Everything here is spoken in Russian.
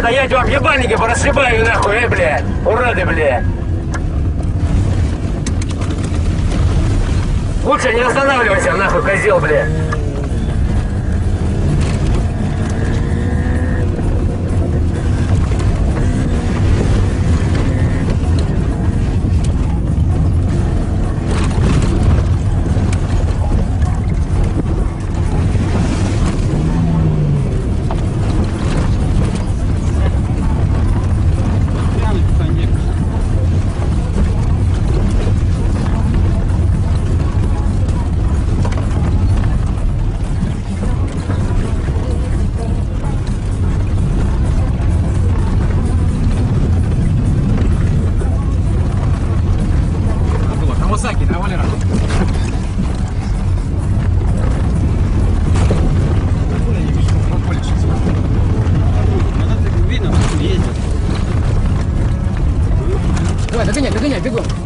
стоять вам ебальники, порасшибаю нахуй, блядь! Уроды, блядь! Лучше не останавливайся, нахуй, козел, блядь! Кавасаки, да, Валера? Давай, догоняй, бегом.